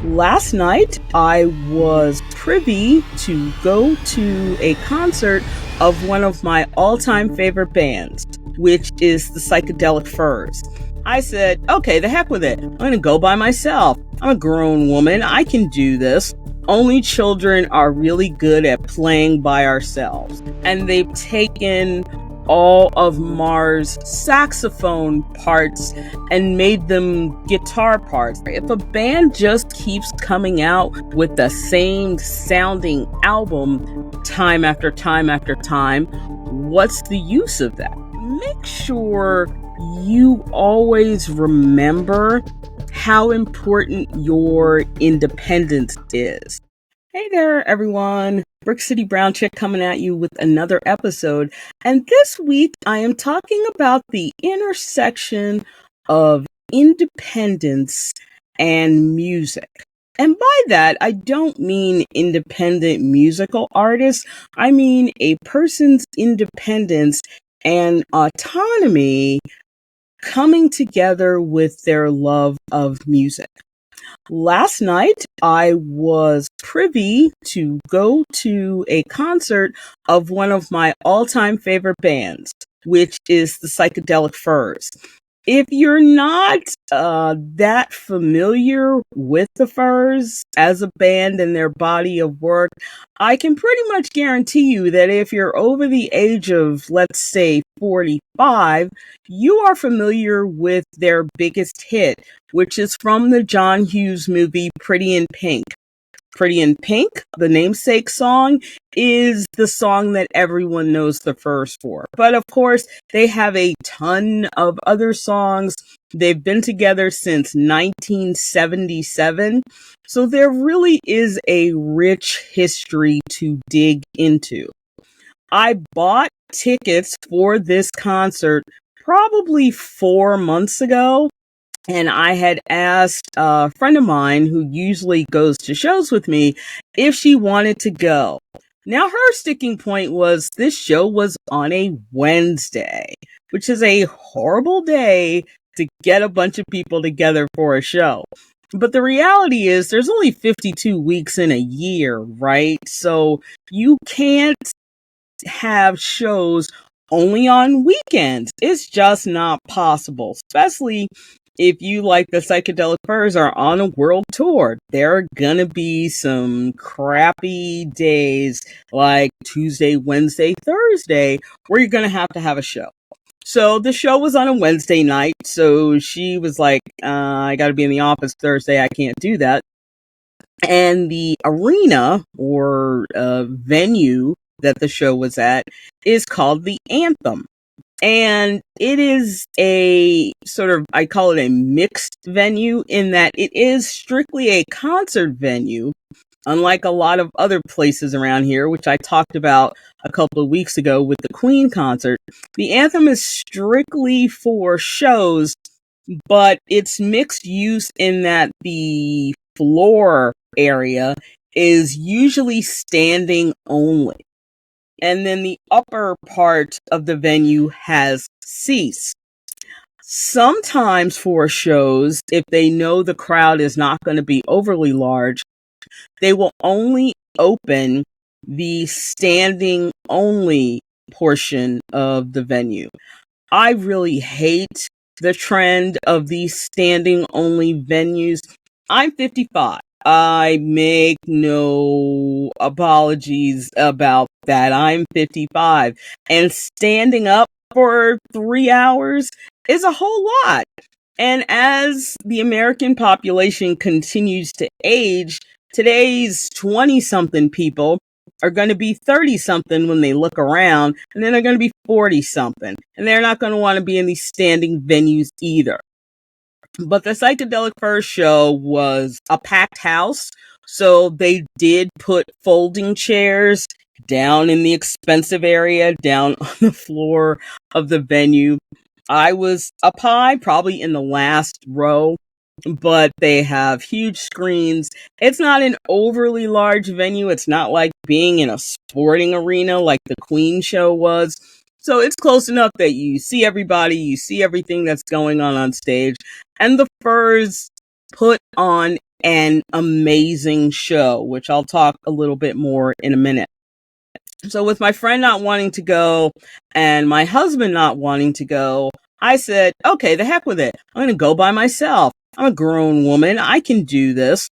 Last night, I was privy to go to a concert of one of my all-time favorite bands, which is the Psychedelic Furs. I said, okay, the heck with it. I'm going to go by myself. I'm a grown woman. I can do this. Only children are really good at playing by ourselves. And they've taken all of Mars' saxophone parts and made them guitar parts. If a band just keeps coming out with the same sounding album time after time after time, what's the use of that? Make sure you always remember how important your independence is. Hey there, everyone. Brick City Brown Chick coming at you with another episode. And this week, I am talking about the intersection of independence and music. And by that, I don't mean independent musical artists. I mean a person's independence and autonomy coming together with their love of music. Last night, I was privy to go to a concert of one of my all-time favorite bands, which is the Psychedelic Furs. If you're not that familiar with the Furs as a band and their body of work, I can pretty much guarantee you that if you're over the age of, let's say, 45, you are familiar with their biggest hit, which is from the John Hughes movie Pretty in Pink. Pretty in Pink, the namesake song, is the song that everyone knows the Furs for. But of course, they have a ton of other songs. They've been together since 1977. So there really is a rich history to dig into. I bought tickets for this concert probably 4 months ago. And I had asked a friend of mine who usually goes to shows with me if she wanted to go. Now, her sticking point was this show was on a Wednesday, which is a horrible day to get a bunch of people together for a show. But the reality is there's only 52 weeks in a year, right? So you can't have shows only on weekends. It's just not possible, especially if you, like the Psychedelic Furs, are on a world tour. There are gonna be some crappy days like Tuesday, Wednesday, Thursday where you're gonna have to have a show. So the show was on a Wednesday night, so she was like, I gotta be in the office Thursday, I can't do that. And the arena or venue that the show was at is called the Anthem. And it is a sort of, I call it a mixed venue in that it is strictly a concert venue, unlike a lot of other places around here, which I talked about a couple of weeks ago with the Queen concert. The Anthem is strictly for shows, but it's mixed use in that the floor area is usually standing only. And then the upper part of the venue has seats. Sometimes for shows, if they know the crowd is not going to be overly large, they will only open the standing only portion of the venue. I really hate the trend of these standing only venues. I'm 55. I make no apologies about that. I'm 55. And standing up for 3 hours is a whole lot. And as the American population continues to age, today's 20-something people are going to be 30-something when they look around, and then they're going to be 40-something. And they're not going to want to be in these standing venues either. But the Psychedelic Furs show was a packed house, so they did put folding chairs down in the expensive area, down on the floor of the venue. I was up high, probably in the last row, but they have huge screens. It's not an overly large venue. It's not like being in a sporting arena like the Queen show was. So it's close enough that you see everybody, you see everything that's going on stage. And the Furs put on an amazing show, which I'll talk a little bit more in a minute. So with my friend not wanting to go and my husband not wanting to go, I said, okay, the heck with it. I'm going to go by myself. I'm a grown woman. I can do this.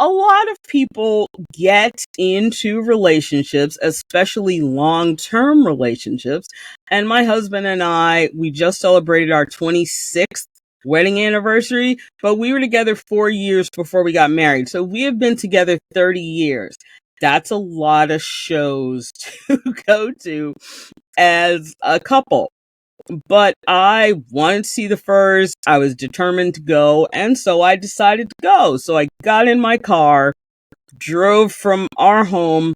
A lot of people get into relationships, especially long-term relationships. And my husband and I, we just celebrated our 26th wedding anniversary, but we were together 4 years before we got married. So we have been together 30 years. That's a lot of shows to go to as a couple. But I wanted to see the Furs. I was determined to go, and so I decided to go. So I got in my car, drove from our home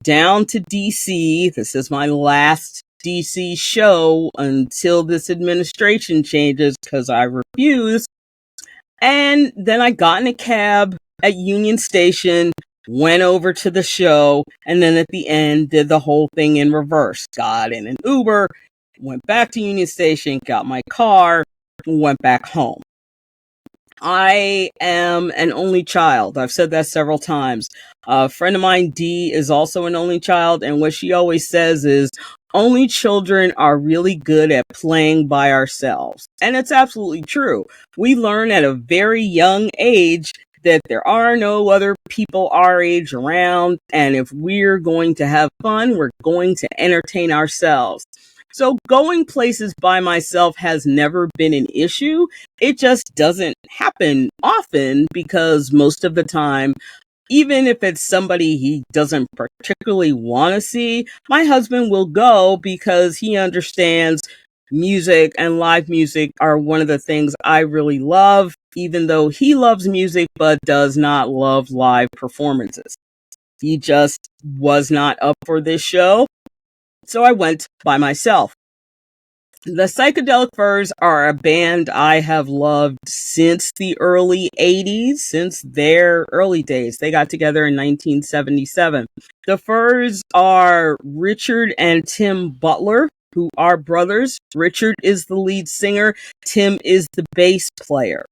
down to DC. This is my last DC show until this administration changes because I refuse. And then I got in a cab at Union Station, went over to the show, and then at the end did the whole thing in reverse. Got in an Uber, went back to Union Station, got my car, went back home. I am an only child. I've said that several times. A friend of mine, Dee, is also an only child, and what she always says is, only children are really good at playing by ourselves. And it's absolutely true. We learn at a very young age that there are no other people our age around, and if we're going to have fun, we're going to entertain ourselves. So going places by myself has never been an issue. It just doesn't happen often because most of the time, even if it's somebody he doesn't particularly want to see, my husband will go because he understands music and live music are one of the things I really love, even though he loves music but does not love live performances. He just was not up for this show, so I went by myself. The Psychedelic Furs are a band I have loved since the early 80s, since their early days. They got together in 1977. The Furs are Richard and Tim Butler, who are brothers. Richard is the lead singer. Tim is the bass player.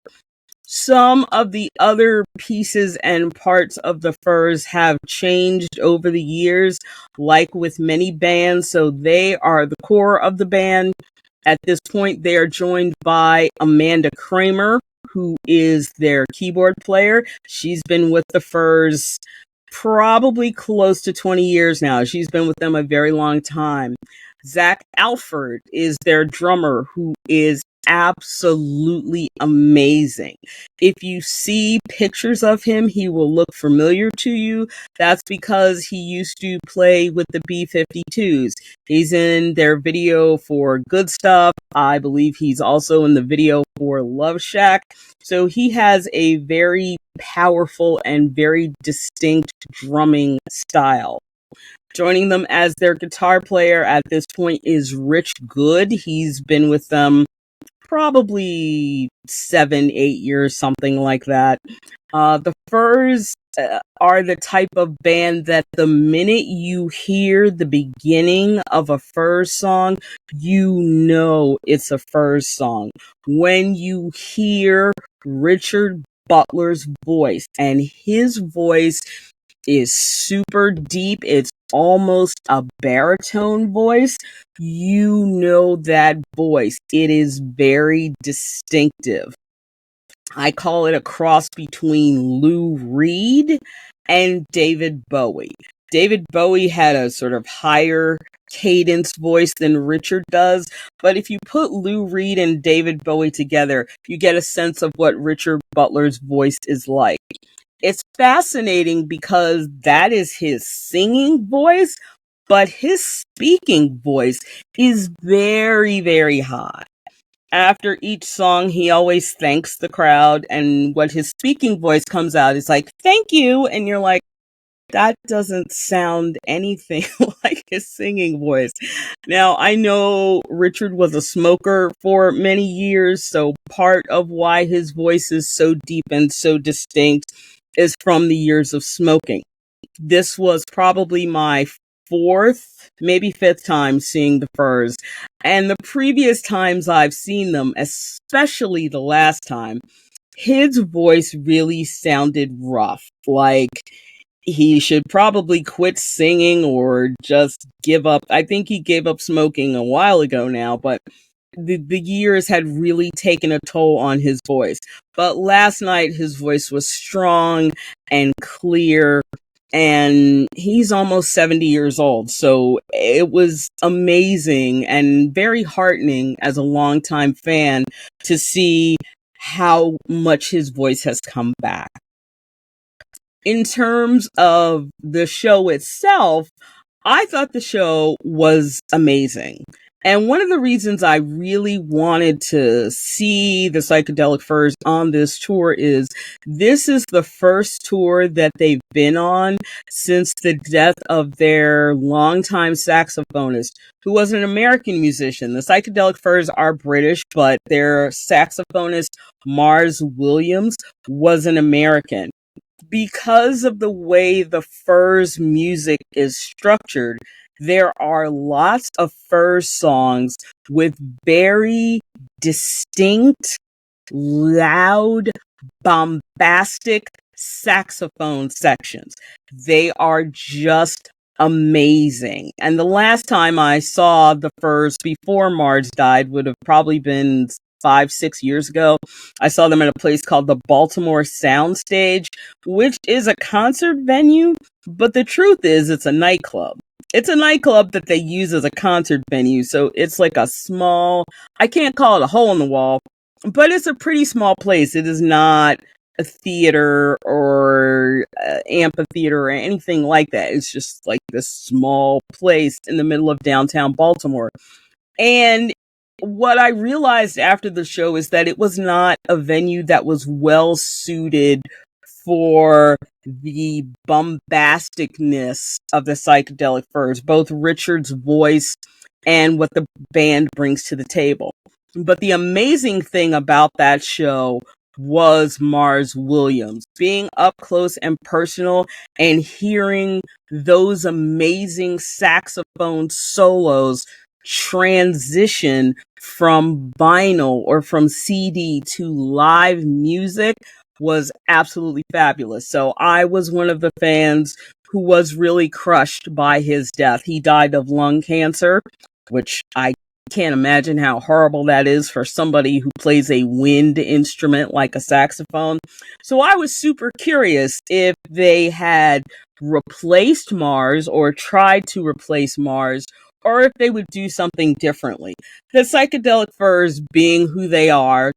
Some of the other pieces and parts of the Furs have changed over the years, like with many bands, so they are the core of the band. At this point, they are joined by Amanda Kramer, who is their keyboard player. She's been with the Furs probably close to 20 years now. She's been with them a very long time. Zach Alford is their drummer, who is absolutely amazing. If you see pictures of him, he will look familiar to you. That's because he used to play with the B-52s. He's in their video for Good Stuff. I believe he's also in the video for Love Shack. So he has a very powerful and very distinct drumming style. Joining them as their guitar player at this point is Rich Good. He's been with them probably 7-8 years, something like that. The Furs are the type of band that the minute you hear the beginning of a Furs song, you know it's a Furs song. When you hear Richard Butler's voice, and his voice is super deep, it's almost a baritone voice, you know that voice. It is very distinctive. I call it a cross between Lou Reed and David Bowie. David Bowie had a sort of higher cadence voice than Richard does, but if you put Lou Reed and David Bowie together, you get a sense of what Richard Butler's voice is like. It's fascinating because that is his singing voice, but his speaking voice is very, very high. After each song, he always thanks the crowd, and when his speaking voice comes out, it's like, thank you, and you're like, that doesn't sound anything like his singing voice. Now, I know Richard was a smoker for many years, so part of why his voice is so deep and so distinct is from the years of smoking. This was probably my fourth, maybe fifth time seeing the Furs. And the previous times I've seen them, especially the last time, his voice really sounded rough. Like he should probably quit singing or just give up. I think he gave up smoking a while ago now, but the years had really taken a toll on his voice. But last night, his voice was strong and clear, and he's almost 70 years old. So it was amazing and very heartening as a longtime fan to see how much his voice has come back. In terms of the show itself, I thought the show was amazing. And one of the reasons I really wanted to see the Psychedelic Furs on this tour is this is the first tour that they've been on since the death of their longtime saxophonist, who was an American musician. The Psychedelic Furs are British, but their saxophonist, Mars Williams, was an American. Because of the way the Furs music is structured, there are lots of Furs songs with very distinct, loud, bombastic saxophone sections. They are just amazing. And the last time I saw the Furs before Mars died would have probably been 5-6 years ago. I saw them at a place called the Baltimore Soundstage, which is a concert venue, but the truth is it's a nightclub. It's a nightclub that they use as a concert venue, so it's like a small, I can't call it a hole in the wall, but it's a pretty small place. It is not a theater or amphitheater or anything like that. It's just like this small place in the middle of downtown Baltimore. And what I realized after the show is that it was not a venue that was well suited for the bombasticness of the Psychedelic Furs, both Richard's voice and what the band brings to the table. But the amazing thing about that show was Mars Williams, being up close and personal and hearing those amazing saxophone solos transition from vinyl or from CD to live music was absolutely fabulous. So I was one of the fans who was really crushed by his death. He died of lung cancer, which I can't imagine how horrible that is for somebody who plays a wind instrument like a saxophone. So I was super curious if they had replaced Mars or tried to replace Mars, or if they would do something differently. The Psychedelic Furs, being who they are,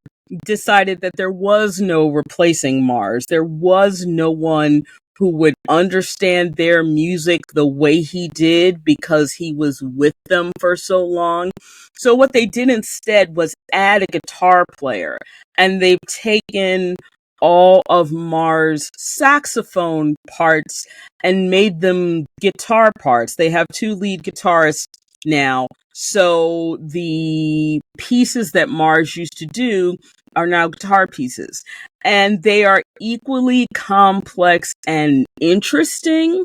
decided that there was no replacing Mars. There was no one who would understand their music the way he did because he was with them for so long. So what they did instead was add a guitar player, and they've taken all of Mars' saxophone parts and made them guitar parts. They have 2 lead guitarists now. So the pieces that Mars used to do are now guitar pieces. And they are equally complex and interesting.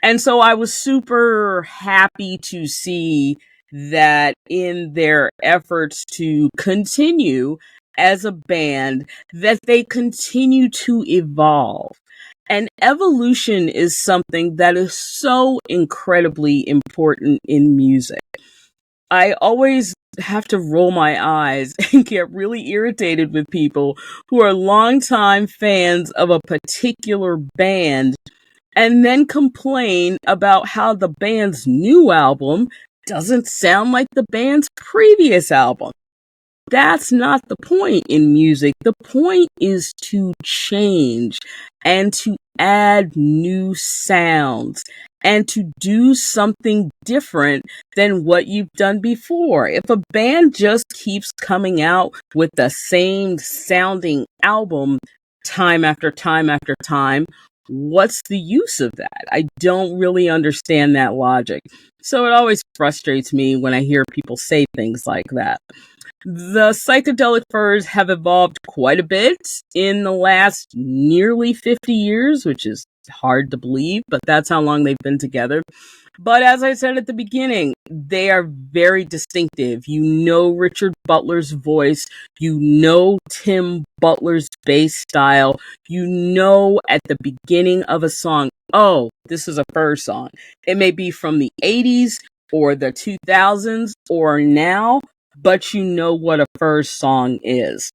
And so I was super happy to see that in their efforts to continue as a band, that they continue to evolve. And evolution is something that is so incredibly important in music. I always have to roll my eyes and get really irritated with people who are longtime fans of a particular band and then complain about how the band's new album doesn't sound like the band's previous album. That's not the point in music. The point is to change and to add new sounds and to do something different than what you've done before. If a band just keeps coming out with the same sounding album time after time after time, what's the use of that? I don't really understand that logic. So it always frustrates me when I hear people say things like that. The Psychedelic Furs have evolved quite a bit in the last nearly 50 years, which is hard to believe, but that's how long they've been together. But as I said at the beginning, they are very distinctive. You know Richard Butler's voice. You know Tim Butler's bass style. You know at the beginning of a song, oh, this is a Furs song. It may be from the 80s or the 2000s or now, but you know what a Furs song is.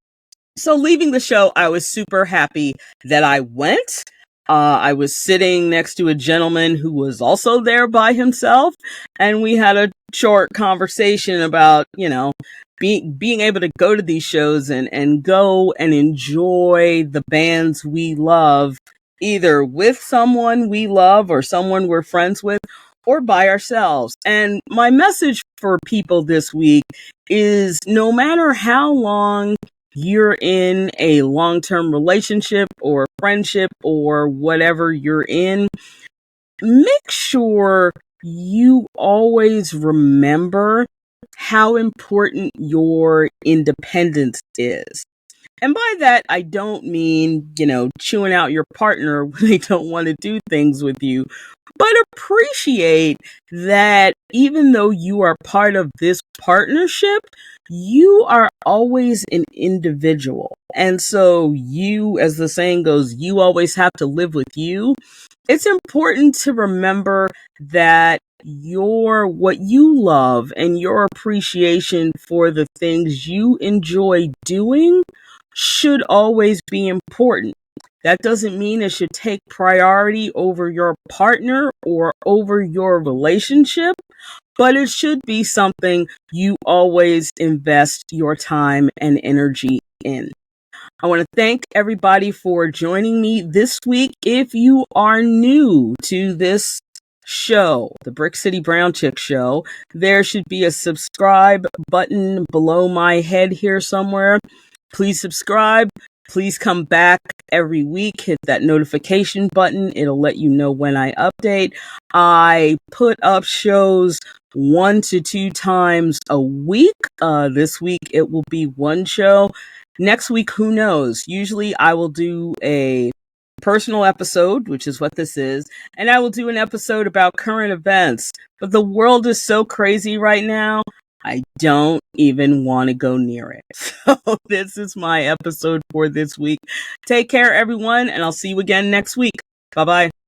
So leaving the show, I was super happy that I went. I was sitting next to a gentleman who was also there by himself, and we had a short conversation about, being able to go to these shows and go and enjoy the bands we love, either with someone we love or someone we're friends with, or by ourselves. And my message for people this week is no matter how long you're in a long-term relationship or friendship or whatever you're in, make sure you always remember how important your independence is. And by that, I don't mean, chewing out your partner when they don't want to do things with you, but appreciate that even though you are part of this partnership, you are always an individual. And so you, as the saying goes, you always have to live with you. It's important to remember that what you love and your appreciation for the things you enjoy doing should always be important. That doesn't mean it should take priority over your partner or over your relationship, but it should be something you always invest your time and energy in. I want to thank everybody for joining me this week. If you are new to this show, the Brick City Brown Chick Show, there should be a subscribe button below my head here somewhere. Please subscribe. Please come back every week. Hit that notification button. It'll let you know when I update. I put up shows 1 to 2 times a week. This week it will be one show. Next week, who knows? Usually I will do a personal episode, which is what this is, and I will do an episode about current events. But the world is so crazy right now, I don't even want to go near it. So this is my episode for this week. Take care, everyone, and I'll see you again next week. Bye-bye.